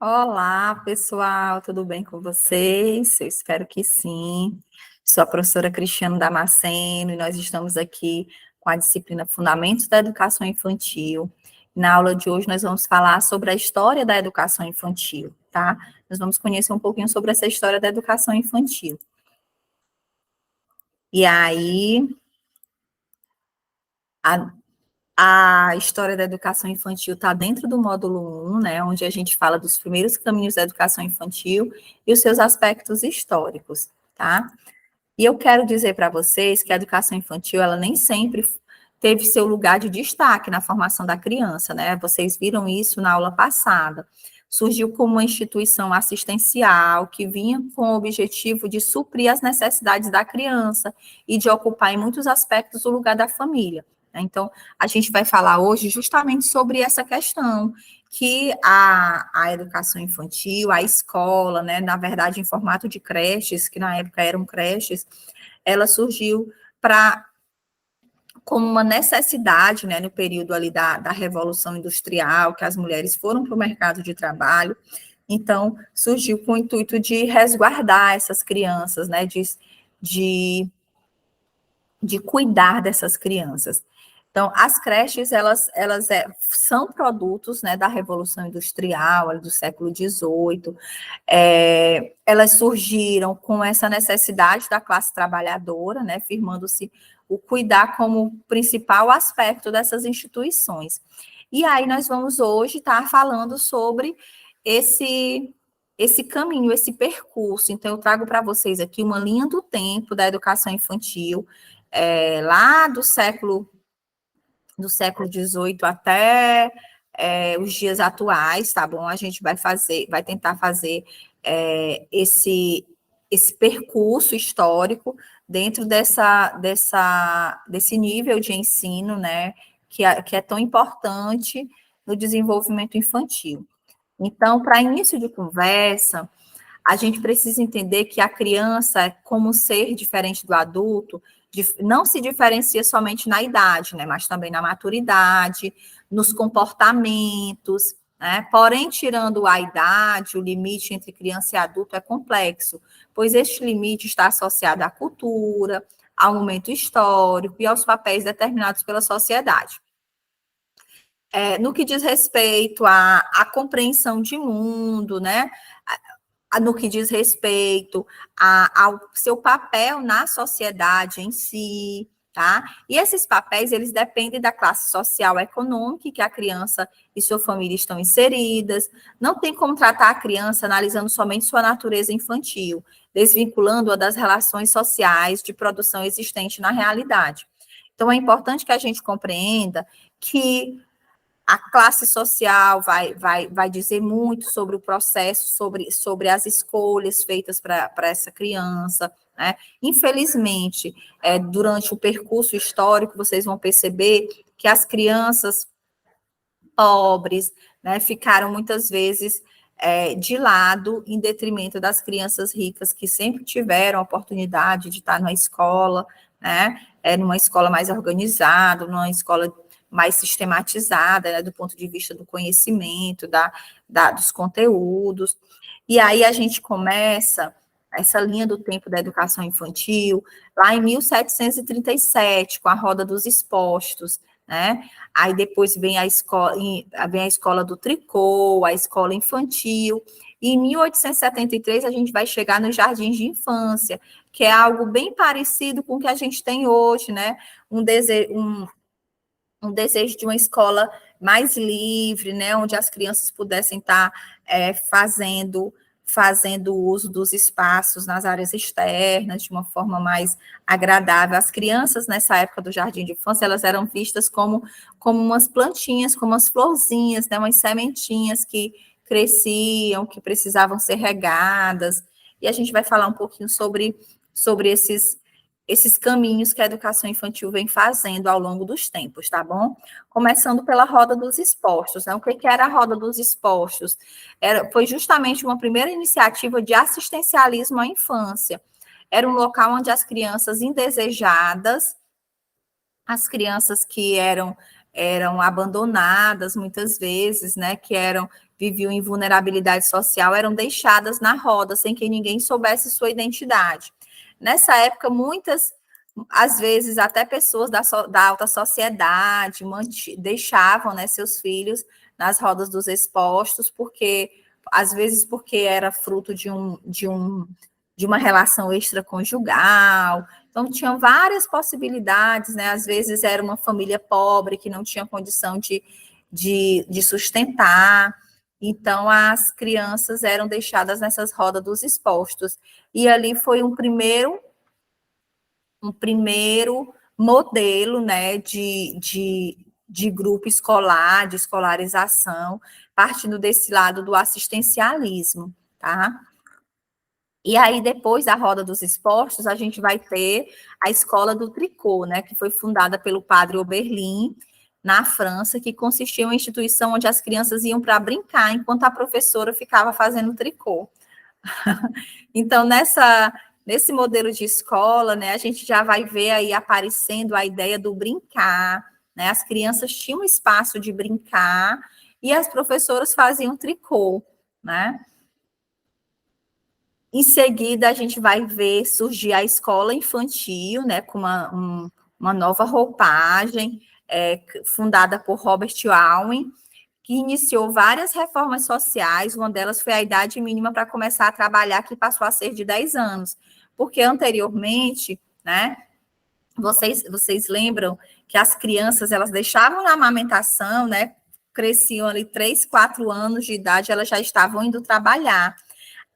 Olá, pessoal, tudo bem com vocês? Eu espero que sim. Sou a professora Cristiane Damasceno e nós estamos aqui com a disciplina Fundamentos da Educação Infantil. Na aula de hoje nós vamos falar sobre a história da educação infantil, tá? Nós vamos conhecer um pouquinho sobre essa história da educação infantil. E aí, a, a história da educação infantil está dentro do módulo 1, né, onde a gente fala dos primeiros caminhos da educação infantil e os seus aspectos históricos, tá? E eu quero dizer para vocês que a educação infantil, ela nem sempre teve seu lugar de destaque na formação da criança, né? Vocês viram isso na aula passada. Surgiu como uma instituição assistencial que vinha com o objetivo de suprir as necessidades da criança e de ocupar em muitos aspectos o lugar da família. Então, a gente vai falar hoje justamente sobre essa questão, que a educação infantil, a escola, né, na verdade, em formato de creches, que na época eram creches, ela surgiu para como uma necessidade, né, no período ali da Revolução Industrial, que as mulheres foram para o mercado de trabalho, então surgiu com o intuito de resguardar essas crianças, né, de, de cuidar dessas crianças. Então, as creches, elas são produtos, né, da Revolução Industrial, do século XVIII. Elas surgiram com essa necessidade da classe trabalhadora, né, firmando-se o cuidar como principal aspecto dessas instituições. E aí nós vamos hoje estar falando sobre esse caminho, esse percurso. Então, eu trago para vocês aqui uma linha do tempo da educação infantil, lá do século XVIII até os dias atuais, tá bom? A gente vai tentar fazer esse percurso histórico dentro desse nível de ensino, né? Que é tão importante no desenvolvimento infantil. Então, para início de conversa, a gente precisa entender que a criança, como ser diferente do adulto, não se diferencia somente na idade, né, mas também na maturidade, nos comportamentos, né? Porém, tirando a idade, o limite entre criança e adulto é complexo, pois este limite está associado à cultura, ao momento histórico e aos papéis determinados pela sociedade. No que diz respeito à compreensão de mundo, né? No que diz respeito ao seu papel na sociedade em si, tá? E esses papéis, eles dependem da classe social econômica que a criança e sua família estão inseridas. Não tem como tratar a criança analisando somente sua natureza infantil, desvinculando-a das relações sociais de produção existente na realidade. Então, é importante que a gente compreenda que a classe social vai dizer muito sobre o processo, sobre as escolhas feitas para essa criança, né? Infelizmente, durante o percurso histórico, vocês vão perceber que as crianças pobres, né, ficaram muitas vezes de lado, em detrimento das crianças ricas, que sempre tiveram a oportunidade de estar na escola, né, numa escola mais organizada, numa escola mais sistematizada, né, do ponto de vista do conhecimento, dos conteúdos. E aí a gente começa essa linha do tempo da educação infantil, lá em 1737, com a Roda dos Expostos, né? Aí depois vem a escola do tricô, a escola infantil, e em 1873 a gente vai chegar nos jardins de infância, que é algo bem parecido com o que a gente tem hoje, né? Um desejo de uma escola mais livre, né, onde as crianças pudessem estar fazendo uso dos espaços nas áreas externas de uma forma mais agradável. As crianças, nessa época do jardim de infância, elas eram vistas como umas plantinhas, como umas florzinhas, né, umas sementinhas que cresciam, que precisavam ser regadas, e a gente vai falar um pouquinho sobre esses caminhos que a educação infantil vem fazendo ao longo dos tempos, tá bom? Começando pela Roda dos Expostos, né? O que era a Roda dos Expostos? Foi justamente uma primeira iniciativa de assistencialismo à infância. Era um local onde as crianças indesejadas, as crianças que eram abandonadas muitas vezes, né, viviam em vulnerabilidade social eram deixadas na roda, sem que ninguém soubesse sua identidade. Nessa época, muitas, às vezes, até pessoas da alta sociedade deixavam, né, seus filhos nas rodas dos expostos, porque, às vezes, porque era fruto de uma relação extraconjugal. Então, tinham várias possibilidades, né? Às vezes era uma família pobre que não tinha condição de sustentar. Então, as crianças eram deixadas nessas rodas dos expostos. E ali foi um primeiro modelo, né, de grupo escolar, de escolarização, partindo desse lado do assistencialismo, tá? E aí, depois da roda dos expostos, a gente vai ter a Escola do Tricô, né, que foi fundada pelo padre Oberlin, na França, que consistia em uma instituição onde as crianças iam para brincar, enquanto a professora ficava fazendo tricô. Então, nesse modelo de escola, né, a gente já vai ver aí aparecendo a ideia do brincar, né? As crianças tinham espaço de brincar e as professoras faziam tricô, né? Em seguida, a gente vai ver surgir a escola infantil, né, com uma nova roupagem, fundada por Robert Owen, que iniciou várias reformas sociais, uma delas foi a idade mínima para começar a trabalhar, que passou a ser de 10 anos, porque anteriormente, né, vocês lembram que as crianças, elas deixavam na amamentação, né, cresciam ali 3, 4 anos de idade, elas já estavam indo trabalhar.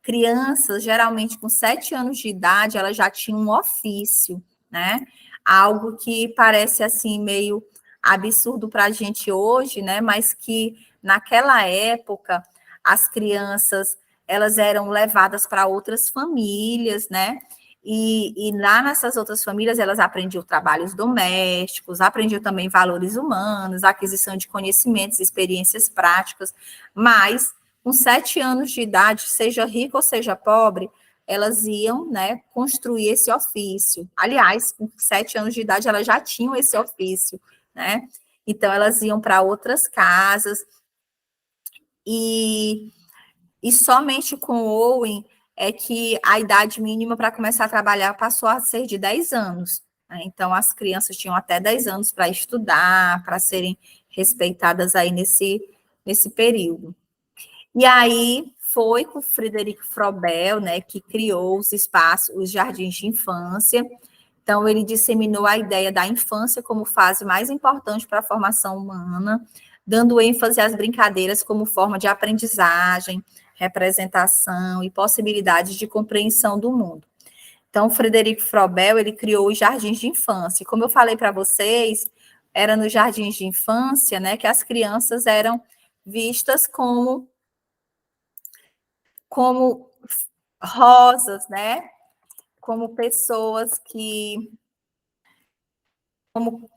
Crianças, geralmente com 7 anos de idade, elas já tinham um ofício, né, algo que parece, assim, meio absurdo para a gente hoje, né? Mas que naquela época as crianças elas eram levadas para outras famílias, né? E lá nessas outras famílias elas aprendiam trabalhos domésticos, aprendiam também valores humanos, aquisição de conhecimentos, experiências práticas, mas com 7 anos de idade, seja rico ou seja pobre, elas iam, né, construir esse ofício. Aliás, com 7 anos de idade, elas já tinham esse ofício, né? Então, elas iam para outras casas e somente com Owen é que a idade mínima para começar a trabalhar passou a ser de 10 anos. Né? Então, as crianças tinham até 10 anos para estudar, para serem respeitadas aí nesse período. E aí foi com o Frederic Frobel, né, que criou os espaços, os jardins de infância. Então, ele disseminou a ideia da infância como fase mais importante para a formação humana, dando ênfase às brincadeiras como forma de aprendizagem, representação e possibilidades de compreensão do mundo. Então, Frederic Frobel, ele criou os jardins de infância. Como eu falei para vocês, era nos jardins de infância, né, que as crianças eram vistas como rosas, né? Como pessoas como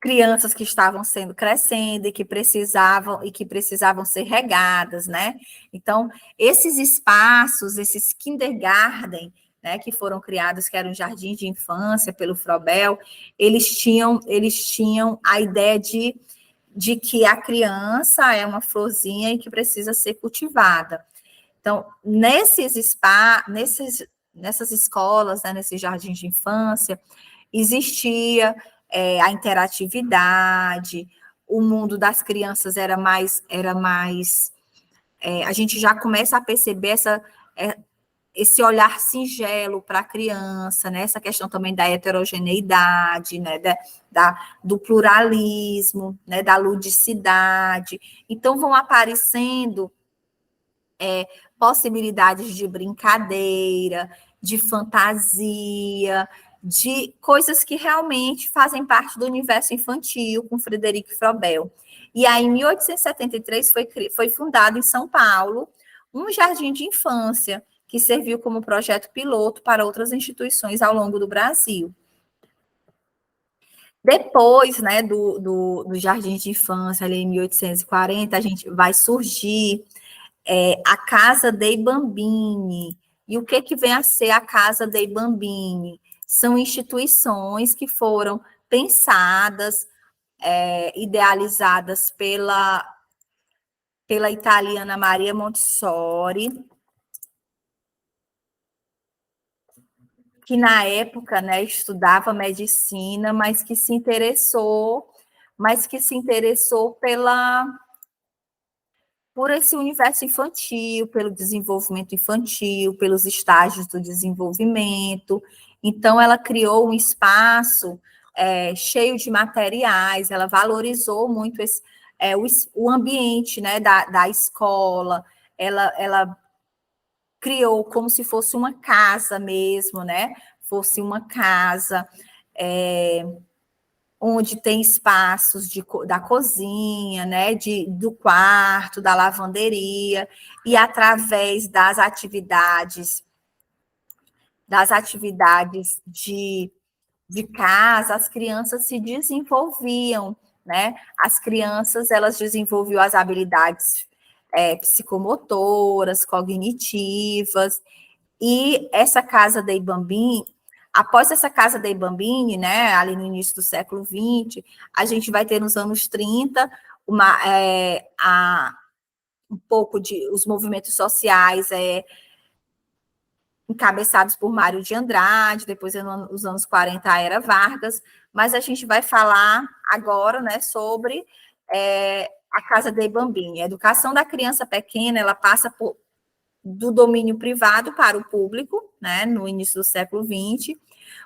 crianças que estavam crescendo e que precisavam ser regadas, né? Então, esses espaços, esses kindergarten, né, que foram criados, que eram jardins de infância pelo Frobel, eles tinham a ideia de que a criança é uma florzinha e que precisa ser cultivada. Então, nessas escolas, né, nesses jardins de infância, existia a interatividade, o mundo das crianças era mais a gente já começa a perceber esse olhar singelo para a criança, né? Essa questão também da heterogeneidade, né? Do pluralismo, né? Da ludicidade. Então, vão aparecendo possibilidades de brincadeira, de fantasia, de coisas que realmente fazem parte do universo infantil, com Frederic Frobel. E aí, em 1873, foi fundado em São Paulo um jardim de infância, que serviu como projeto piloto para outras instituições ao longo do Brasil. Depois, né, do jardim de infância, ali em 1840, a gente vai surgir a Casa dei Bambini. E o que vem a ser a Casa dei Bambini? São instituições que foram pensadas, idealizadas pela italiana Maria Montessori, que na época, né, estudava medicina, mas que se interessou por esse universo infantil, pelo desenvolvimento infantil, pelos estágios do desenvolvimento. Então, ela criou um espaço cheio de materiais, ela valorizou muito o ambiente, né, da escola, ela criou como se fosse uma casa mesmo, né? Fosse uma casa onde tem espaços da cozinha, né? Do quarto, da lavanderia, e através das atividades de casa, as crianças se desenvolviam, né? As crianças, elas desenvolviam as habilidades psicomotoras, cognitivas, e essa casa dei Bambini, após essa casa dei Bambini, né, ali no início do século XX, a gente vai ter nos anos 30 um pouco de os movimentos sociais encabeçados por Mário de Andrade, depois nos anos 40 a Era Vargas, mas a gente vai falar agora, né, sobre a Casa dei Bambini. A educação da criança pequena, ela passa do domínio privado para o público, né, no início do século XX.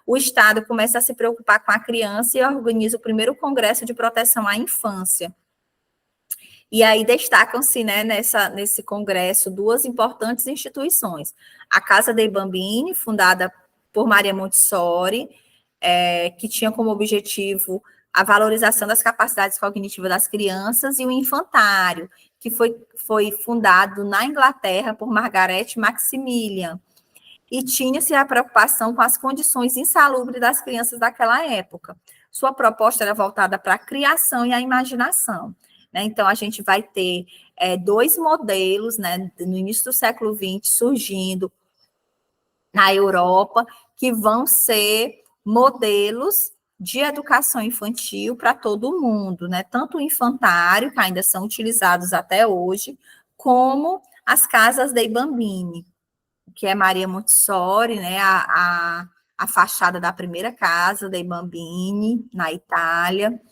O Estado começa a se preocupar com a criança e organiza o primeiro Congresso de Proteção à Infância. E aí destacam-se, né, nesse congresso, duas importantes instituições. A Casa dei Bambini, fundada por Maria Montessori, que tinha como objetivo a valorização das capacidades cognitivas das crianças, e o Infantário, que foi fundado na Inglaterra por Margaret Maximilian, e tinha-se a preocupação com as condições insalubres das crianças daquela época. Sua proposta era voltada para a criação e a imaginação, né? Então, a gente vai ter dois modelos, né, no início do século XX, surgindo na Europa, que vão ser modelos de educação infantil para todo o mundo, né? Tanto o infantário, que ainda são utilizados até hoje, como as casas dei Bambini, que é Maria Montessori, né? A fachada da primeira casa dei Bambini, na Itália.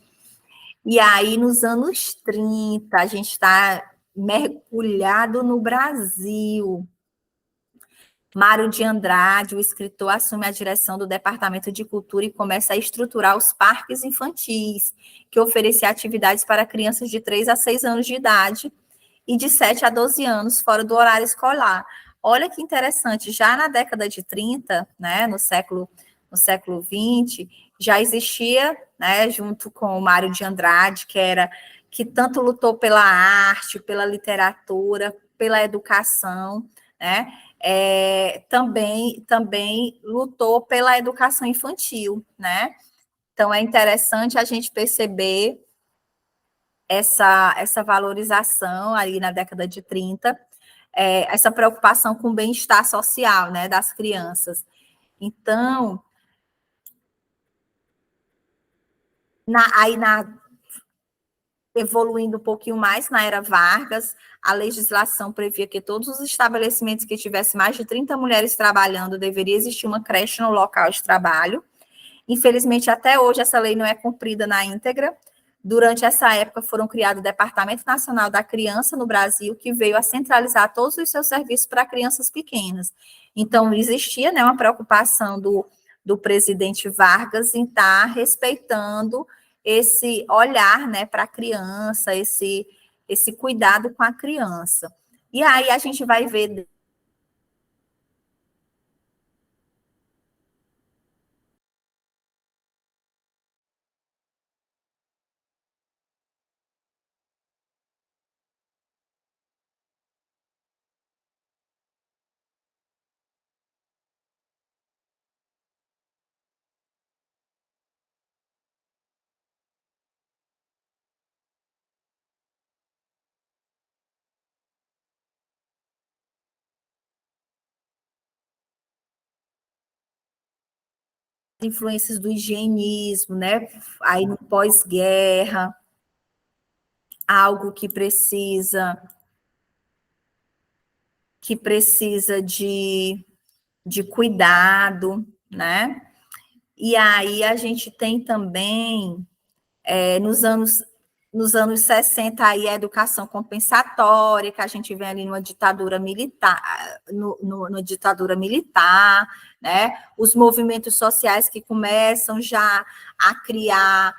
E aí, nos anos 30, a gente está mergulhado no Brasil. Mário de Andrade, o escritor, assume a direção do Departamento de Cultura e começa a estruturar os parques infantis, que ofereciam atividades para crianças de 3 a 6 anos de idade e de 7 a 12 anos, fora do horário escolar. Olha que interessante, já na década de 30, né, no século 20, já existia, né, junto com o Mário de Andrade, que tanto lutou pela arte, pela literatura, pela educação, né, também lutou pela educação infantil, né? Então, é interessante a gente perceber essa valorização ali na década de 30, essa preocupação com o bem-estar social, né, das crianças. Então, evoluindo um pouquinho mais, na era Vargas, a legislação previa que todos os estabelecimentos que tivessem mais de 30 mulheres trabalhando, deveria existir uma creche no local de trabalho. Infelizmente, até hoje, essa lei não é cumprida na íntegra. Durante essa época, foram criados o Departamento Nacional da Criança no Brasil, que veio a centralizar todos os seus serviços para crianças pequenas. Então, existia, né, uma preocupação do presidente Vargas em estar respeitando esse olhar, né, para a criança, esse cuidado com a criança. E aí a gente vai ver influências do higienismo, né? Aí no pós-guerra, algo que precisa que precisa de cuidado, né? E aí a gente tem também, nos anos 60, aí a educação compensatória, que a gente vem ali numa ditadura militar, numa ditadura militar, né? Os movimentos sociais que começam já a criar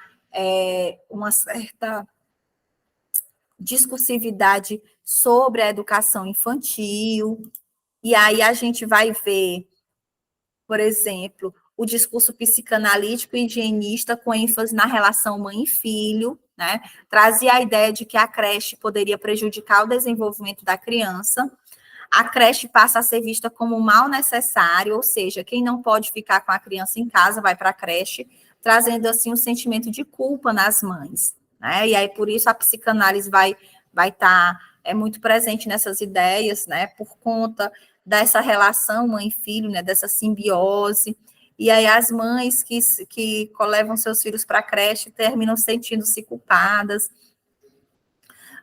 uma certa discursividade sobre a educação infantil, e aí a gente vai ver, por exemplo, o discurso psicanalítico e higienista com ênfase na relação mãe e filho, né? Trazia a ideia de que a creche poderia prejudicar o desenvolvimento da criança. A creche passa a ser vista como um mal necessário, ou seja, quem não pode ficar com a criança em casa vai para a creche, trazendo assim um sentimento de culpa nas mães, né? E aí por isso a psicanálise vai estar muito presente nessas ideias, né? Por conta dessa relação mãe-filho, né? Dessa simbiose. E aí as mães que levam seus filhos para a creche terminam sentindo-se culpadas.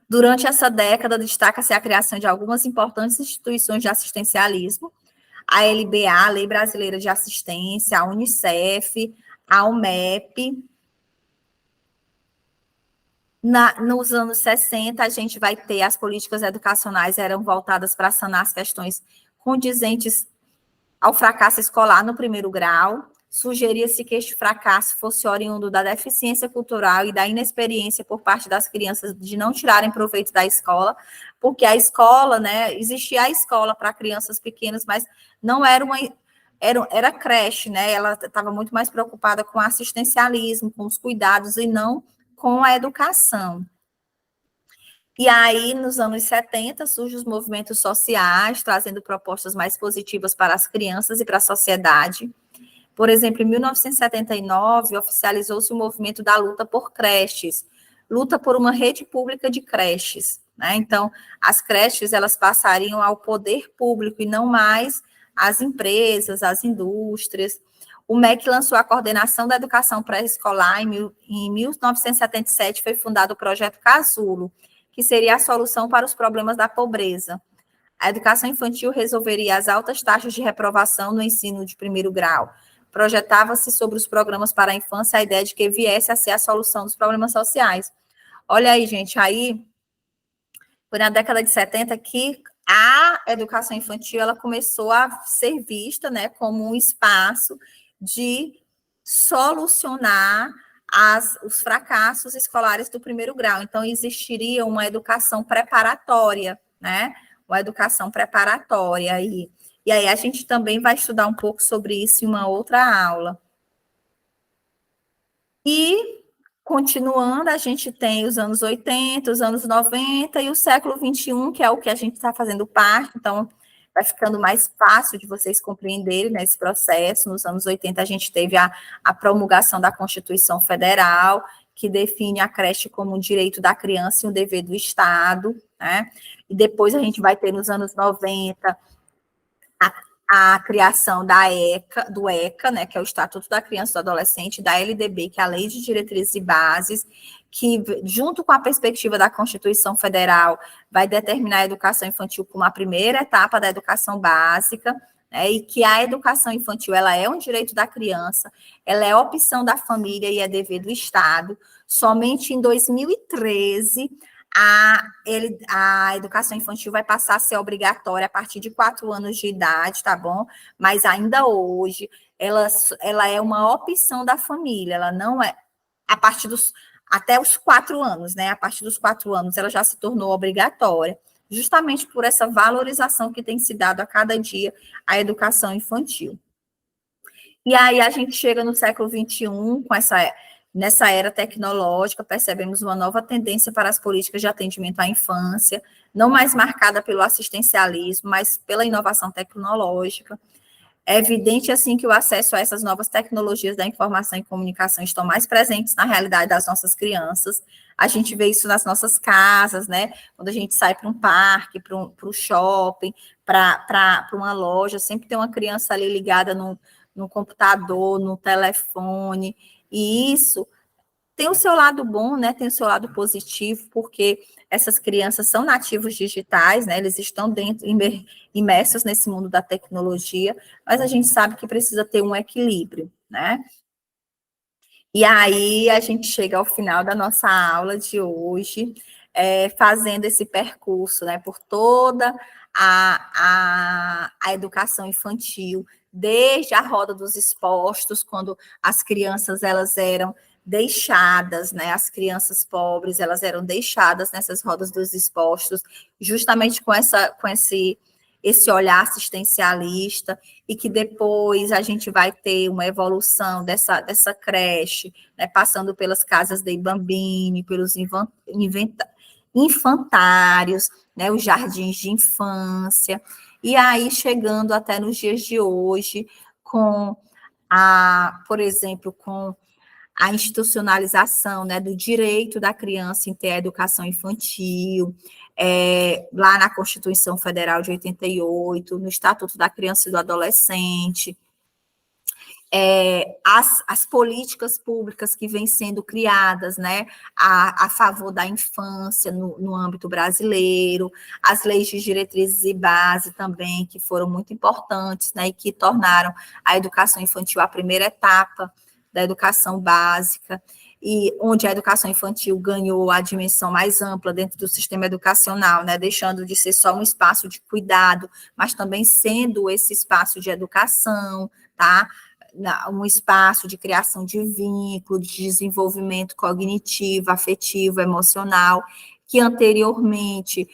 Durante essa década, destaca-se a criação de algumas importantes instituições de assistencialismo, a LBA, a Lei Brasileira de Assistência, a Unicef, a UMEP. Nos anos 60, a gente vai ter as políticas educacionais eram voltadas para sanar as questões condizentes ao fracasso escolar no primeiro grau. Sugeria-se que este fracasso fosse oriundo da deficiência cultural e da inexperiência por parte das crianças de não tirarem proveito da escola, porque a escola, né, existia a escola para crianças pequenas, mas não era era creche, né, ela estava muito mais preocupada com o assistencialismo, com os cuidados e não com a educação. E aí, nos anos 70, surgem os movimentos sociais, trazendo propostas mais positivas para as crianças e para a sociedade. Por exemplo, em 1979, oficializou-se o movimento da luta por creches, luta por uma rede pública de creches, né? Então, as creches, elas passariam ao poder público e não mais às empresas, às indústrias. O MEC lançou a coordenação da educação pré-escolar em 1977, foi fundado o projeto Casulo, que seria a solução para os problemas da pobreza. A educação infantil resolveria as altas taxas de reprovação no ensino de primeiro grau. Projetava-se sobre os programas para a infância a ideia de que viesse a ser a solução dos problemas sociais. Olha aí, gente, aí foi na década de 70 que a educação infantil ela começou a ser vista, né, como um espaço de solucionar os fracassos escolares do primeiro grau. Então, existiria uma educação preparatória, né? Uma educação preparatória. E aí a gente também vai estudar um pouco sobre isso em uma outra aula. E, continuando, a gente tem os anos 80, os anos 90 e o século 21, que é o que a gente está fazendo parte, então vai ficando mais fácil de vocês compreenderem nesse processo. Nos anos 80, a gente teve a promulgação da Constituição Federal, que define a creche como um direito da criança e um dever do Estado, né? E depois a gente vai ter, nos anos 90, a criação do ECA, né, que é o Estatuto da Criança e do Adolescente, da LDB, que é a Lei de Diretrizes e Bases, que, junto com a perspectiva da Constituição Federal, vai determinar a educação infantil como a primeira etapa da educação básica, né, e que a educação infantil ela é um direito da criança, ela é opção da família e é dever do Estado. Somente em 2013, a educação infantil vai passar a ser obrigatória a partir de 4 anos de idade, tá bom? Mas ainda hoje, ela é uma opção da família, ela não é, a partir até os 4 anos, né? A partir dos 4 anos, ela já se tornou obrigatória, justamente por essa valorização que tem se dado a cada dia à educação infantil. E aí a gente chega no século XXI, nessa era tecnológica, percebemos uma nova tendência para as políticas de atendimento à infância, não mais marcada pelo assistencialismo, mas pela inovação tecnológica. É evidente, assim, que o acesso a essas novas tecnologias da informação e comunicação estão mais presentes na realidade das nossas crianças. A gente vê isso nas nossas casas, né? Quando a gente sai para um parque, para um shopping, para uma loja, sempre tem uma criança ali ligada no computador, no telefone, e isso Tem o seu lado bom, né? Tem o seu lado positivo, porque essas crianças são nativos digitais, né? Eles estão dentro, imersos nesse mundo da tecnologia, mas a gente sabe que precisa ter um equilíbrio, né? E aí a gente chega ao final da nossa aula de hoje, fazendo esse percurso, né, por toda a educação infantil, desde a roda dos expostos, quando as crianças elas eram deixadas, né, as crianças pobres elas eram deixadas nessas rodas dos expostos, justamente com esse olhar assistencialista, e que depois a gente vai ter uma evolução dessa creche, né, passando pelas casas de Bambini, pelos infantários, né, os jardins de infância, e aí chegando até nos dias de hoje, por exemplo, com a institucionalização, né, do direito da criança em ter a educação infantil, lá na Constituição Federal de 88, no Estatuto da Criança e do Adolescente, as políticas públicas que vêm sendo criadas, né, a favor da infância no âmbito brasileiro, as leis de diretrizes e base também, que foram muito importantes, né, e que tornaram a educação infantil a primeira etapa da educação básica, e onde a educação infantil ganhou a dimensão mais ampla dentro do sistema educacional, né, deixando de ser só um espaço de cuidado, mas também sendo esse espaço de educação, tá? Um espaço de criação de vínculo, de desenvolvimento cognitivo, afetivo, emocional, que anteriormente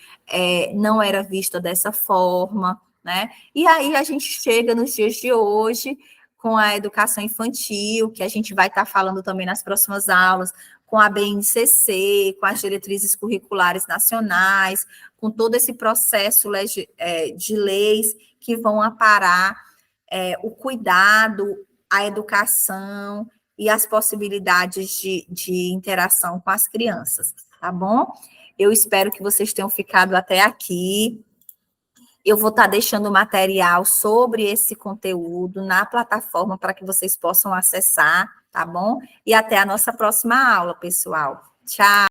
não era vista dessa forma, né? E aí a gente chega nos dias de hoje com a educação infantil, que a gente vai estar falando também nas próximas aulas, com a BNCC, com as diretrizes curriculares nacionais, com todo esse processo de leis que vão aparar o cuidado, a educação e as possibilidades de interação com as crianças, tá bom? Eu espero que vocês tenham ficado até aqui. Eu vou estar deixando material sobre esse conteúdo na plataforma para que vocês possam acessar, tá bom? E até a nossa próxima aula, pessoal. Tchau!